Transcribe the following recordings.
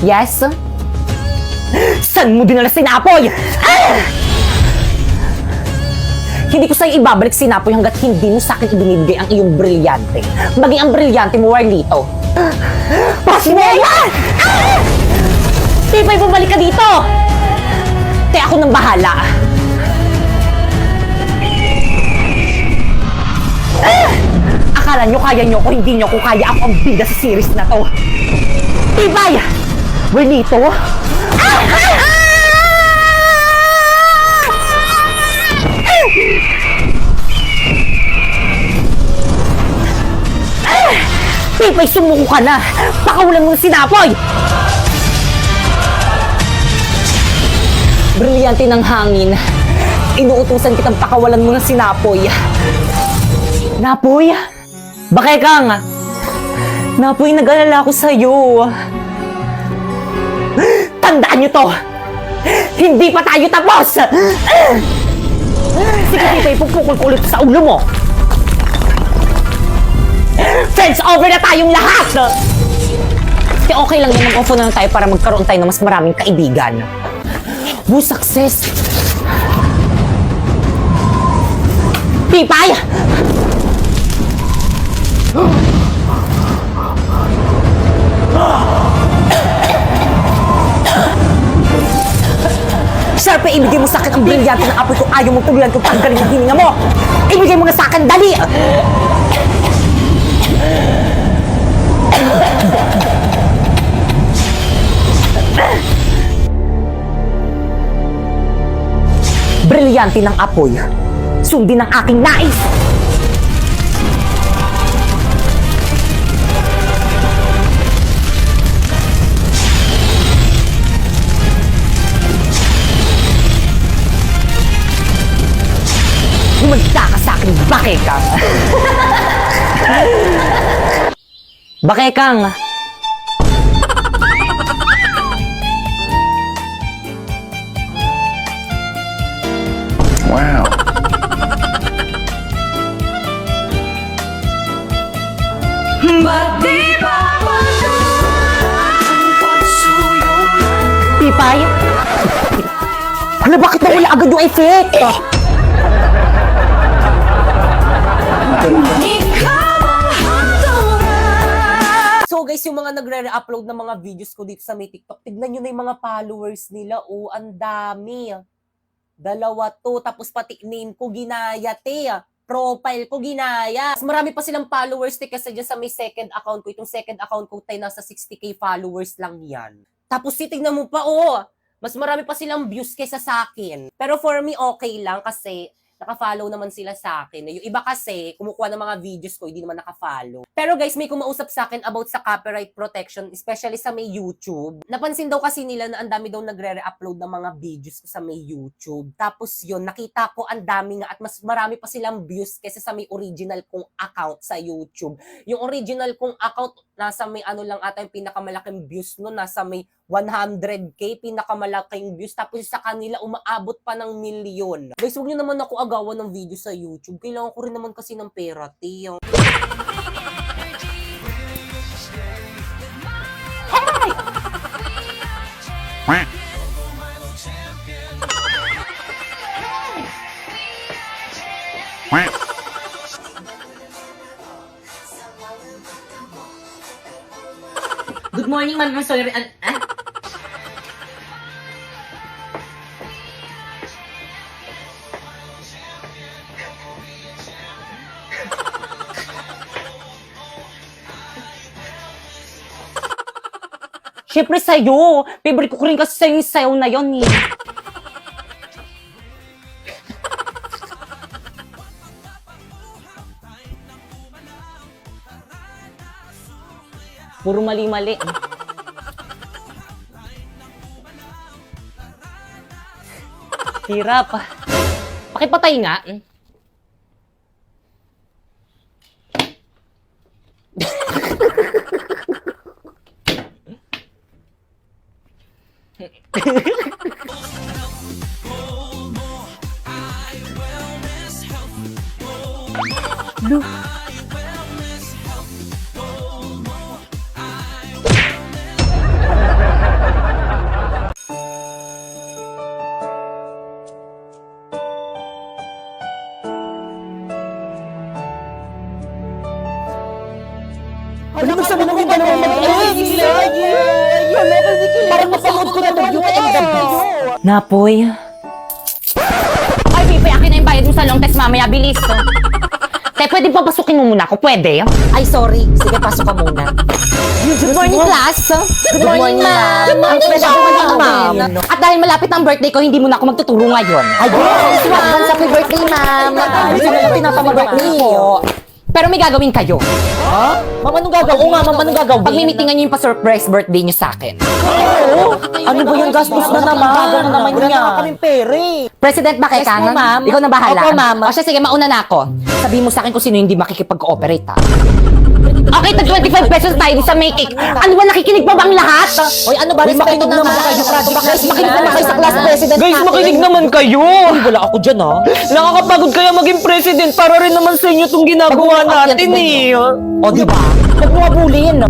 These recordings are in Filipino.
Yes? Saan mo dinala si Napoy? Hindi ko sa'yo ibabalik si Napoy hanggat hindi mo sa'kin ibinibigay ang iyong brilyante. Maging ang brilyante mo, Warlito. Pasmeya! Tipay, bumalik ka dito! Kaya ako nang bahala. Akala nyo kaya nyo ko, hindi nyo ko kaya. Ako ang bida sa series na to. Tipay! Warlito? Tipay, sumuko ka na! Pakawalan mo si Napoy! Brilyante ng hangin. Inuutusan kitang pakawalan mo na si Napoy. Napoy? Bakit kang? Napoy, nag-alala ko sa'yo. Tandaan niyo to! Hindi pa tayo tapos! Sige, Tipay, pupukul ko ulit sa ulo mo! Friends, over na tayong lahat! Kaya okay lang yan, mag-offer na lang tayo para magkaroon tayo ng mas maraming kaibigan. Woo, success! Tipay! Sharpe, ibigay mo sa akin ang brilyante ng apoy kung ayaw mo tuluyan kung tanggalin ang hininga mo! Ibigay mo na sa akin, dali! Brilyante ng apoy, sundin ang aking nais! Humanda ka sa akin, Bakekang! Bakekang! Wow. Tipay? Ano, bakit nawala agad yung effect? So guys, yung mga nagre-upload ng mga videos ko dito sa may TikTok, tignan nyo na yung mga followers nila. Oh, ang dami. 2 to, tapos pati name ko ginaya, te. Profile ko ginaya. Mas marami pa silang followers, te, kasi dyan sa may second account ko. Itong second account ko, te, nasa 60k followers lang yan. Tapos titignan mo pa, oh, mas marami pa silang views kaysa sa akin. Pero for me, okay lang kasi naka-follow naman sila sa akin. Yung iba kasi, kumukuha ng mga videos ko, hindi naman naka-follow. Pero guys, may kumausap sa akin about sa copyright protection, especially sa may YouTube. Napansin daw kasi nila na ang dami daw nagre-re-upload ng mga videos ko sa may YouTube. Tapos yun, nakita ko ang dami nga at mas marami pa silang views kaysa sa may original kong account sa YouTube. Yung original kong account, nasa may ano lang ata yung pinakamalaking views no, nasa may 100k, pinakamalaking views. Tapos sa kanila, umaabot pa ng milyon. Guys, huwag nyo naman ako agawan ng video sa YouTube. Kailangan ko rin naman kasi ng pera, te. Hey! Good morning, ma'am. Sorry. Siyempre sa'yo. Favorite ko rin kasi sa'yo yung sayaw na yun eh. Puro mali-mali. Hirap. Pakipatay nga. Look. Ano mo sabi nung iba naman mag-alis? Parang napanood ko na ng Beauty and the Beast. Napoy. Ay, Pipe, akin na yung bayad mo sa long text mamaya. Bilis, to. Te, pwede pa pasukin mo muna ako? Pwede? Ay, sorry. Sige, pasok ka muna. Good morning, class. Good morning, ma'am. Good morning, Good morning, ma'am. ma'am. At dahil malapit ang birthday ko, hindi muna ako magtuturo ngayon. Ay, advance happy birthday, ma'am. Gusto nila tinatama birthday po. Pero may gagawin kayo. Ha? Ma'am, anong gagawin? Oo nga, ma'am, anong gagawin? Pagmimitingan niyo yung pa-surprise birthday niyo sa akin. Ano ba yung gastos na naman? Gagawin naman Wala niya. naman kaming pere. President ba kay Yes, Kanan? ma'am. Ikaw na bahala. Opo, ma'am. O siya, sige, mauna na ako. Sabihin mo sa akin kung sino hindi makikipag-cooperate, ha? Okay, tag 25 pesos tayo sa may cake. Ano ba, nakikinig pa bang lahat? Hoy, ano ba? Respeto naman kayo. Guys, makinig naman kayo sa class president Guys, natin. makinig naman kayo. Uy, wala ako dyan, ha? Nakakapagod kaya maging president para rin naman sa inyo itong ginagawa natin eh. O, di ba? Huwag mo abulin.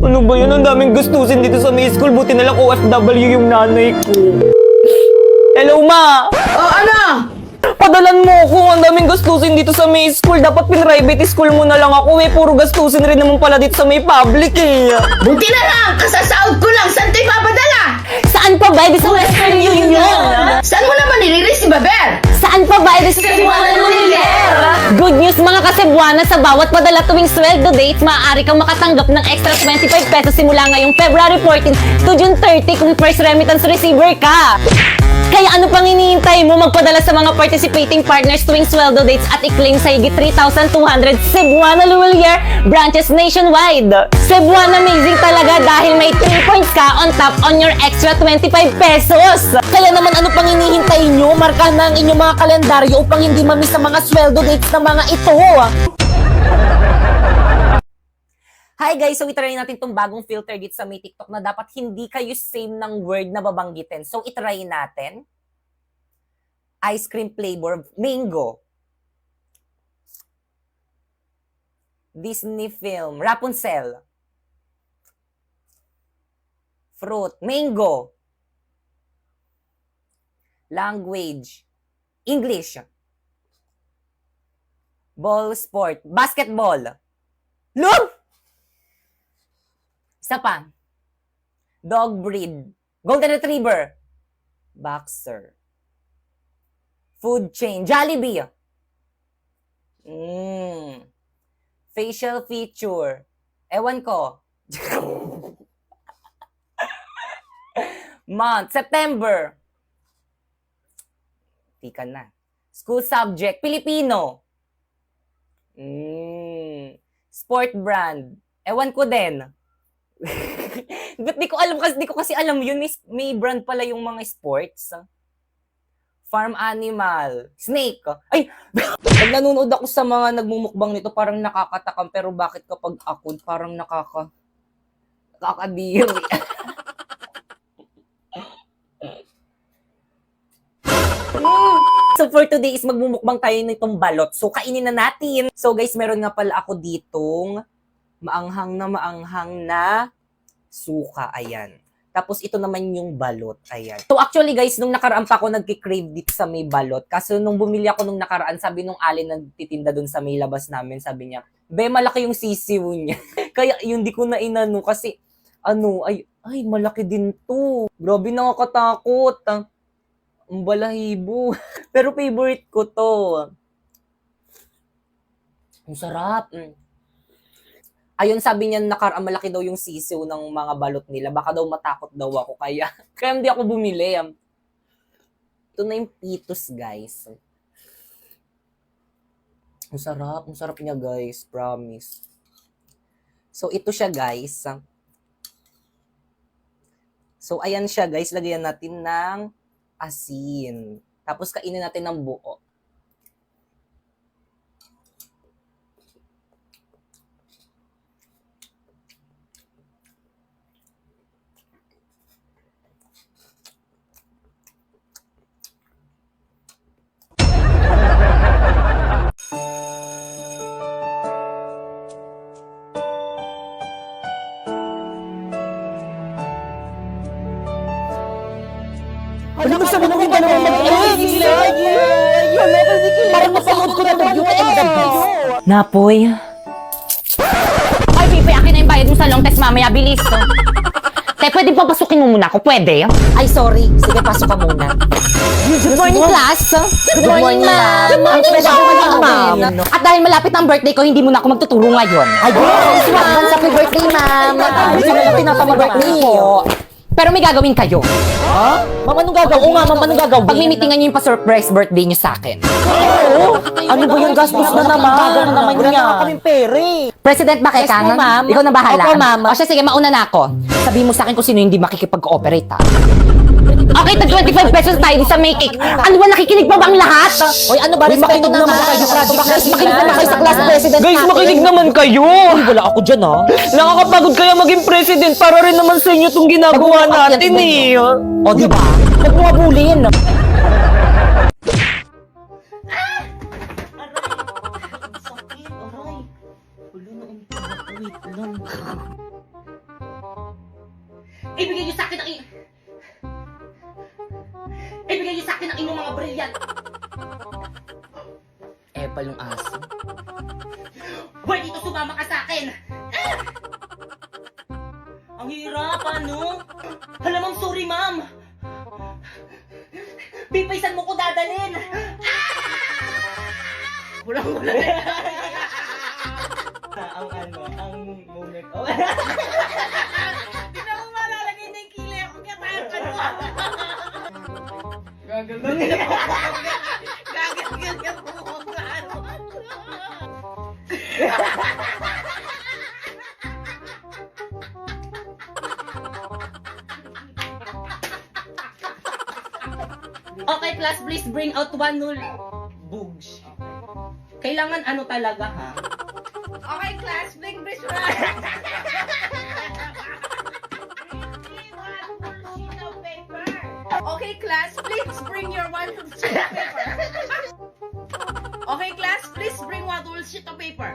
Ano ba yun? Ang daming gustusin dito sa may school. Buti na lang OFW yung nanay ko. Hello, ma! Oh, ano? Padalan mo ako. Ang daming gastusin dito sa may school. Dapat pin-private school mo na lang ako eh. Puro gastusin rin naman pala dito sa may public eh. Buti na lang, kasasahod ko lang. Saan tayo papadala? Saan pa ba? Sa Western Union. Saan mo naman nililis si Baber? Saan pa ba? Sa Cebuana Good news mga kasebuana, sa bawat padala tuwing sweldo dates, maaari kang makatanggap ng extra 25 pesos simula ngayong February 14 to June 30 kung first remittance receiver ka. Kaya ano pang hinihintay mo? Magpadala sa mga participating partners tuwing sweldo dates at i-claim sa higit 3,200 Cebuana Luwalier branches nationwide. Cebuana amazing talaga dahil may 3 points ka on top on your extra 25 pesos. Kaya naman ano pang hinihintay nyo? Markahan na ang inyong mga kalendaryo upang hindi mamiss ang mga sweldo dates ng mga ito. Hi guys! So itry natin itong bagong filter dito sa may TikTok na dapat hindi kayo same ng word na babanggitin. So itry natin. Ice cream flavor, mango. Disney film, Rapunzel. Fruit, mango. Language, English. Ball sport, basketball. Look! Isa pa. Dog breed. Golden retriever. Boxer. Food chain. Jollibee. Facial feature. Ewan ko. Month. September. Tika na. School subject. Filipino. Sport brand. Ewan ko din. Ba't di ko alam kasi di ko kasi alam yun, may brand pala yung mga sports. Farm animal, snake. Ay, pag nanonood ako sa mga nagmumukbang nito, parang nakakatakam, pero bakit kapag ako parang nakakadiri. So for today is magmumukbang tayo nitong balot. So kainin na natin. So guys, meron nga pala ako ditong maanghang na suka, ayan. Tapos ito naman yung balot, ayan. So actually guys, nung nakaraan pa ako nagki-crave dito sa may balot. Kaso nung bumili ako nung nakaraan, sabi nung alin nagtitinda dun sa may labas namin, sabi niya, be, malaki yung sisiw niya. Kaya yun, di ko na inano kasi, ay, malaki din to. Grabe, nakakatakot. Ang balahibo. Pero favorite ko to. Ang sarap. Ayun, sabi niya nakaraan malaki daw yung sisiw ng mga balot nila. Baka daw matakot daw ako. Kaya hindi ako bumili. Ito na yung pitos, guys. Ang sarap niya, guys. Promise. So, ito siya, guys. So, ayan siya, guys. Lagyan natin ng asin. Tapos, kainin natin ng buo. Ano ba sabi nung iba naman mag-alis? Parang napanood ko na ng Beauty and the Beast. Napoy. Ay, Pipe, akin na yung bayad mo sa long test mamaya, bilis. Te, pwede papasukin mo muna ako, pwede? Ay, sorry. Sige, pasok ka muna. Good morning, class. Good morning, ma'am. Good morning, ma'am. At dahil malapit ang birthday ko, hindi mo na ako magtuturo ngayon. Ayun, ma'am. Happy birthday, ma'am. Gusto mo na tinatama birthday ko. Pero may gagawin kayo. Ha? Ma'am, anong gagawin? Oo nga, ma'am, anong gagawin? Pag mimitingan niyo yung pa-surprise birthday niyo sa akin. Oo. Ano ba yung gastos na naman? Gagawin naman niya. Wala na kaming pere. President ba kay Yes po, Kang? ma'am. Ikaw na bahala. Opo, ma'am. O siya, sige, mauna na ako. Sabihin mo sa akin kung sino hindi makikipag-cooperate, ha? Okay, tag 25 pesos tayo sa may cake. Ano ba, nakikinig pa bang lahat? Oy, ano ba? Respeto naman kayo. Makinig naman kayo sa class president Guys, natin. makinig naman kayo! Wala ako dyan, ha? Nakakapagod kaya maging president para rin naman sa inyo itong ginagawa natin eh. O, di ba? Huwag mo abulin. Ibigay niyo sa akin ang Ibigay niyo sa akin ang inyong mga brilliant. Epal yung aso. Hoy, dito sumama ka sa akin. Ang hirap, ano? Hala, ma'am, sorry, ma'am. Pipaisan mo ko dadalhin. Ang moment. Oh. Okay, class, please bring out one null. Bugs. Kailangan ano talaga, ha? Okay, class, bring this Okay, class, please bring your one sheet of paper. Okay, class, please bring one whole sheet of paper.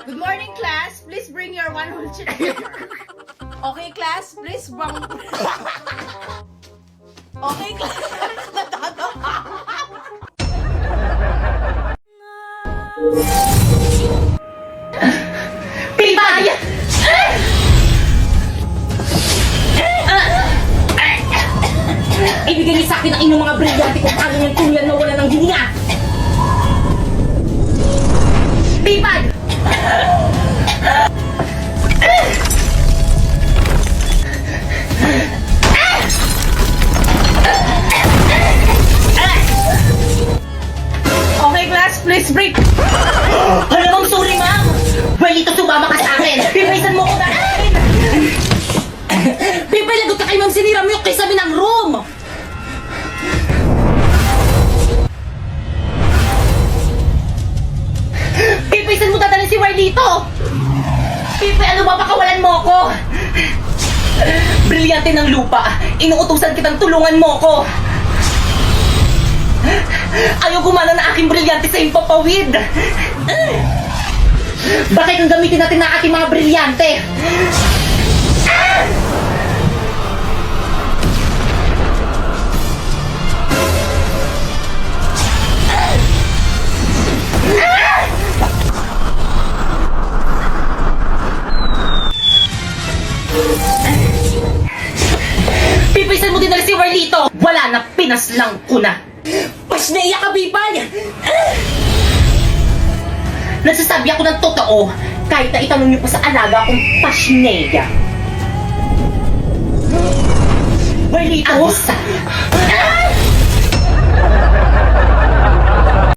Good morning, class. Please bring your one whole sheet of paper. Okay, class, please bring... Okay, class. Pipay! Ibigay niyo sa akin ang inyong mga brilyante kung paano yung tuluyan na wala ng hininga. Pipay! Okay, class, please bring... Hala, ma'am, sorry, ma'am. Well, ito sumama ka sa akin. Pipaysan mo ko na akin. Pipay, lagot ka kay ma'am, sinira mo yung kisame ng room. Pipay, saan mo dadalhin si Warlito? Pipay, ano ba, pakawalan mo ko? Brilyante ng lupa. Inuutusan kitang tulungan mo ko. Ayaw gumana na aking brilyante sa impapawid. Bakit ang gamitin natin na ating mga brilyante? Pipisan mo din na si Warlito. Wala na, pinaslang ko na. Pasneya ka, Bipay! Nagsasabi ako ng totoo kahit na itanong niyo pa sa alaga kong Pasneya. Warlito! Agisa!